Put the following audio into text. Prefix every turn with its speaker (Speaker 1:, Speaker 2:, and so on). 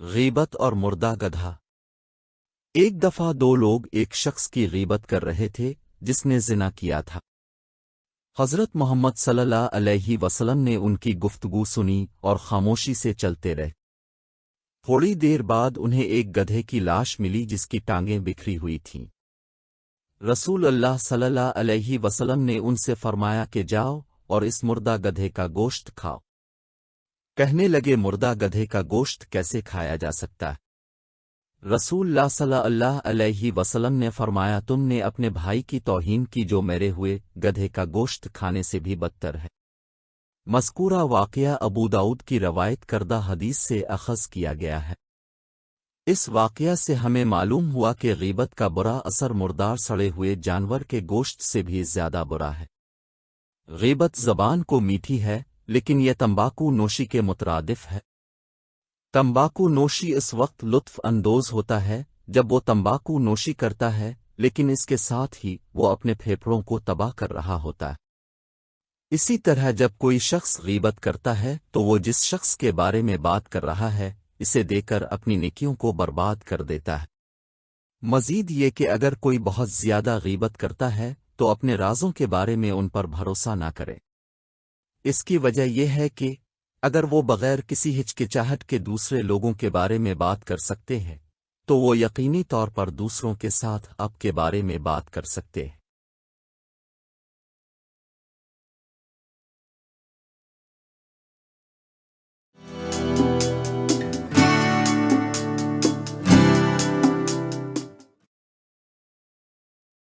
Speaker 1: غیبت اور مردہ گدھا۔ ایک دفعہ دو لوگ ایک شخص کی غیبت کر رہے تھے جس نے زنا کیا تھا۔ حضرت محمد صلی اللہ علیہ وسلم نے ان کی گفتگو سنی اور خاموشی سے چلتے رہے۔ تھوڑی دیر بعد انہیں ایک گدھے کی لاش ملی جس کی ٹانگیں بکھری ہوئی تھیں۔ رسول اللہ صلی اللہ علیہ وسلم نے ان سے فرمایا کہ جاؤ اور اس مردہ گدھے کا گوشت کھاؤ۔ کہنے لگے مردہ گدھے کا گوشت کیسے کھایا جا سکتا ہے؟ رسول اللہ صلی اللہ علیہ وسلم نے فرمایا تم نے اپنے بھائی کی توہین کی جو مرے ہوئے گدھے کا گوشت کھانے سے بھی بدتر ہے۔ مذکورہ واقعہ ابو داؤد کی روایت کردہ حدیث سے اخذ کیا گیا ہے۔ اس واقعہ سے ہمیں معلوم ہوا کہ غیبت کا برا اثر مردار سڑے ہوئے جانور کے گوشت سے بھی زیادہ برا ہے۔ غیبت زبان کو میٹھی ہے لیکن یہ تمباکو نوشی کے مترادف ہے۔ تمباکو نوشی اس وقت لطف اندوز ہوتا ہے جب وہ تمباکو نوشی کرتا ہے لیکن اس کے ساتھ ہی وہ اپنے پھیپھڑوں کو تباہ کر رہا ہوتا ہے۔ اسی طرح جب کوئی شخص غیبت کرتا ہے تو وہ جس شخص کے بارے میں بات کر رہا ہے اسے دے کر اپنی نیکیوں کو برباد کر دیتا ہے۔ مزید یہ کہ اگر کوئی بہت زیادہ غیبت کرتا ہے تو اپنے رازوں کے بارے میں ان پر بھروسہ نہ کرے۔ اس کی وجہ یہ ہے کہ اگر وہ بغیر کسی ہچکچاہٹ کے دوسرے لوگوں کے بارے میں بات کر سکتے ہیں تو وہ یقینی طور پر دوسروں کے ساتھ آپ کے بارے میں بات کر سکتے ہیں۔